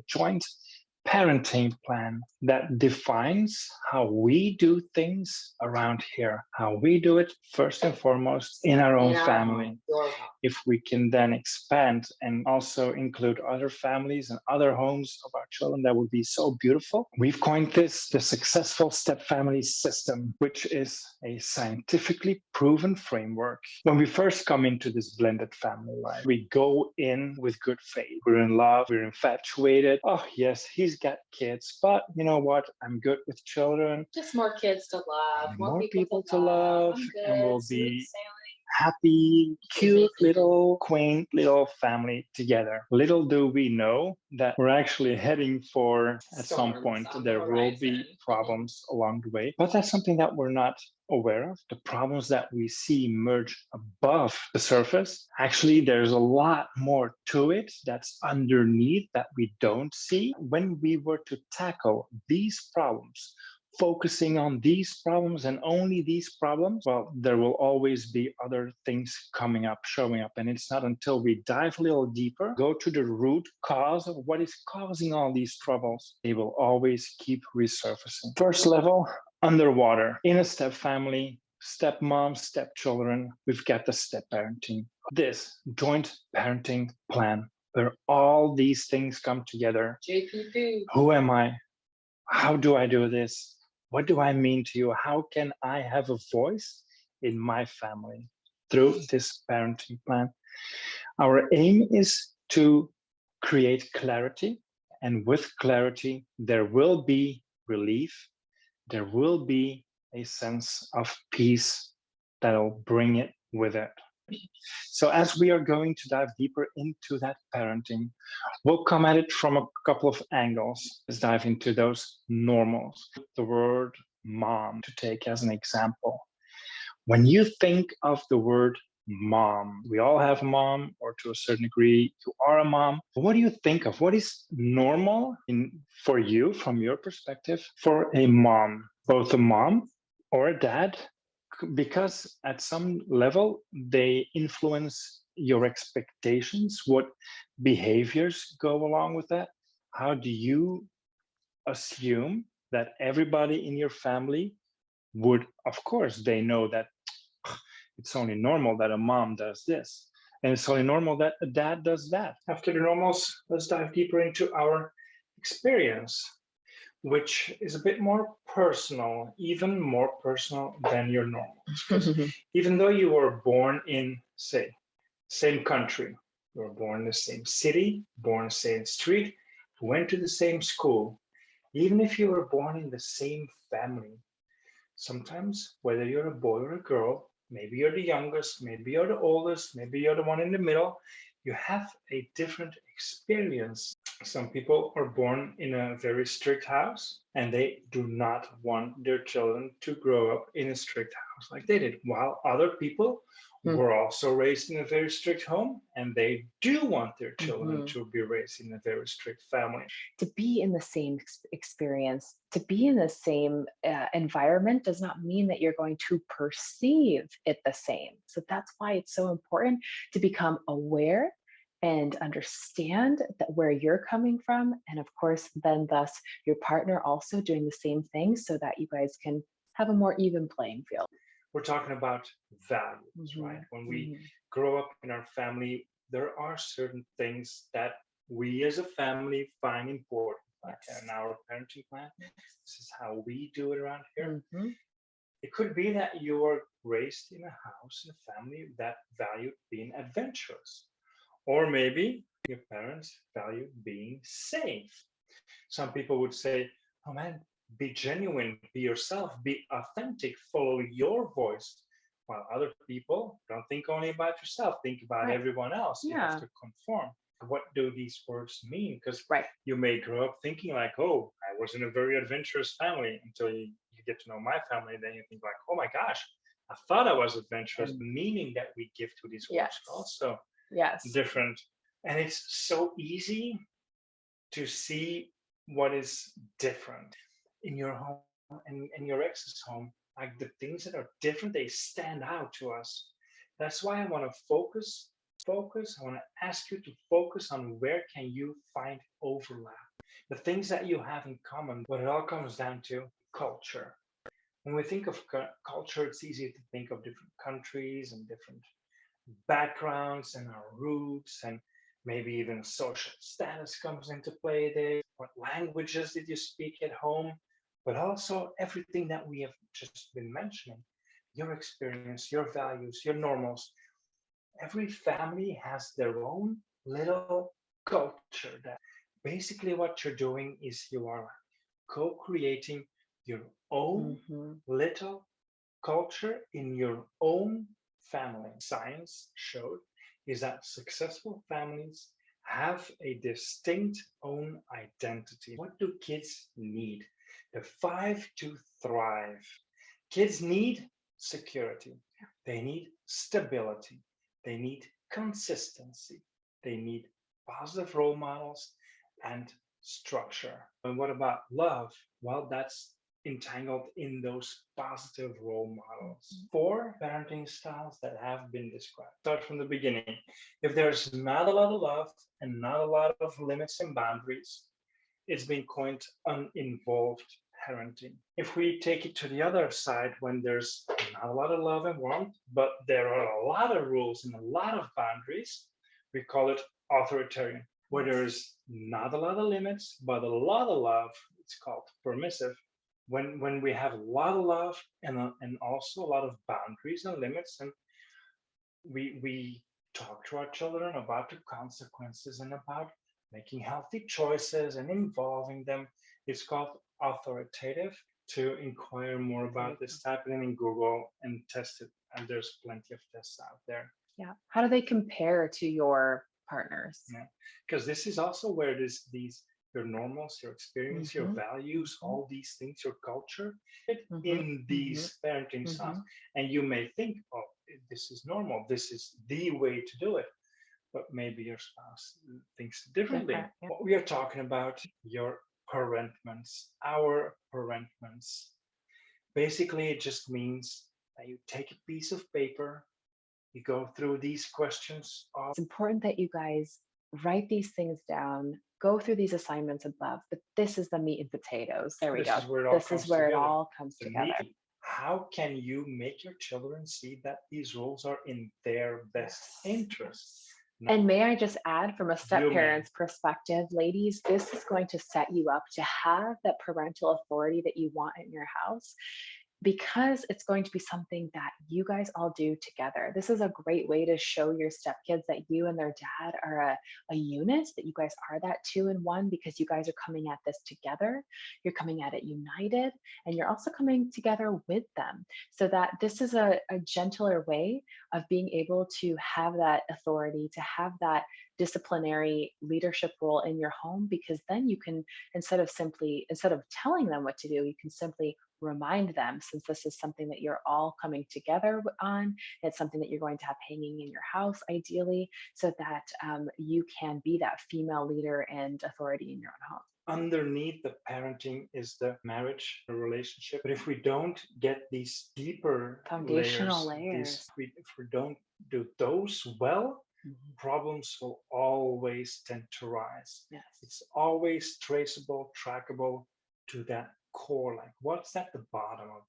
joint parenting plan that defines how we do things around here, how we do it first and foremost in our own family. If we can then expand and also include other families and other homes of our children, that would be so beautiful. We've coined this the Successful Stepfamily System, which is a scientifically proven framework. When we first come into this blended family life, we go in with good faith. We're in love, we're infatuated. Oh, yes, he's got kids, but you know what? I'm good with children. Just more kids to love, More people to love, and we'll be sailing. happy, cute, little, quaint little family together. Little do we know that we're actually heading for, at some point, there will be problems along the way. But that's something that we're not aware of. The problems that we see merge above the surface. Actually, there's a lot more to it that's underneath that we don't see. When we were to tackle these problems, focusing on these problems and only these problems, well, there will always be other things coming up, showing up. And it's not until we dive a little deeper, go to the root cause of what is causing all these troubles, they will always keep resurfacing. First level, underwater. In a step family, stepmom, stepchildren, we've got the step parenting. This joint parenting plan, where all these things come together. JPP. Who am I? How do I do this? What do I mean to you? How can I have a voice in my family through this parenting plan? Our aim is to create clarity, and with clarity, there will be relief. There will be a sense of peace that'll bring it with it. So as we are going to dive deeper into that parenting, we'll come at it from a couple of angles. Let's dive into those normals. The word mom to take as an example. When you think of the word mom, we all have a mom, or to a certain degree, you are a mom. What do you think of? What is normal for you, from your perspective, for a mom? Both a mom or a dad, because at some level they influence your expectations, what behaviors go along with that. How do you assume that everybody in your family would, of course, they know that it's only normal that a mom does this, and it's only normal that a dad does that. After the normals, let's dive deeper into our experience, which is a bit more personal, even more personal than your normals. Even though you were born in, say, same country, you were born in the same city, born in the same street, went to the same school, even if you were born in the same family, sometimes, whether you're a boy or a girl, maybe you're the youngest, maybe you're the oldest, maybe you're the one in the middle, you have a different experience. Some people are born in a very strict house and they do not want their children to grow up in a strict house like they did, while other people were also raised in a very strict home and they do want their children to be raised in a very strict family. To be in the same experience, to be in the same environment does not mean that you're going to perceive it the same. So that's why it's so important to become aware and understand that where you're coming from. And of course, then thus your partner also doing the same thing so that you guys can have a more even playing field. We're talking about values, right? When we grow up in our family, there are certain things that we as a family find important. Like in our parenting plan, this is how we do it around here. It could be that you were raised in a house, in a family that valued being adventurous. Or maybe your parents value being safe. Some people would say, oh man, be genuine, be yourself, be authentic, follow your voice. While other people don't think only about yourself, think about everyone else. You have to conform. What do these words mean? Because you may grow up thinking like, oh, I was in a very adventurous family, until you get to know my family. And then you think like, oh my gosh, I thought I was adventurous. The meaning that we give to these words also different. And it's so easy to see what is different in your home and in your ex's home. Like the things that are different, they stand out to us. That's why I want to focus. I want to ask you to focus on where can you find overlap. the things that you have in common, what it all comes down to, culture. When we think of culture, it's easy to think of different countries and different backgrounds and our roots, and maybe even social status comes into play there. What languages did you speak at home? But also everything that we have just been mentioning, your experience, your values, your normals. Every family has their own little culture. That basically what you're doing is you are co-creating your own little culture in your own family. Science showed is that successful families have a distinct own identity. What do kids need? The five to thrive. Kids need security. They need stability. They need consistency. They need positive role models and structure. And what about love? Well, that's entangled in those positive role models. Four parenting styles that have been described. Start from the beginning. If there's not a lot of love and not a lot of limits and boundaries, it's been coined uninvolved parenting. If we take it to the other side, when there's not a lot of love and warmth, but there are a lot of rules and a lot of boundaries, we call it authoritarian. Where there's not a lot of limits, but a lot of love, it's called permissive. When we have a lot of love and also a lot of boundaries and limits, and we talk to our children about the consequences and about making healthy choices and involving them, it's called authoritative. To inquire more about this, type it in Google and test it, and there's plenty of tests out there. Yeah. How do they compare to your partners? Yeah, because this is also where these your normals, your experience, your values, all these things, your culture, in these parenting styles. And you may think, oh, this is normal, this is the way to do it, but maybe your spouse thinks differently. Yeah. What we are talking about, your parentments, our parentments. Basically, it just means that you take a piece of paper, you go through these questions. It's important that you guys write these things down, go through these assignments above, but this is the meat and potatoes. There we go. This is where it all comes together. How can you make your children see that these rules are in their best interest? And may I just add, from a step-parent's perspective, ladies, this is going to set you up to have that parental authority that you want in your house, because it's going to be something that you guys all do together. This is a great way to show your stepkids that you and their dad are a unit, that you guys are that two in one, because you guys are coming at this together. You're coming at it united, and you're also coming together with them. So that this is a gentler way of being able to have that authority, to have that disciplinary leadership role in your home, because then you can, instead of telling them what to do, you can simply remind them, since this is something that you're all coming together on. It's something that you're going to have hanging in your house, ideally, so that you can be that female leader and authority in your own home. Underneath the parenting is the marriage, the relationship. But if we don't get these deeper foundational layers, if we don't do those well, problems will always tend to rise. Yes. It's always traceable, trackable to that core. Like, what's at the bottom of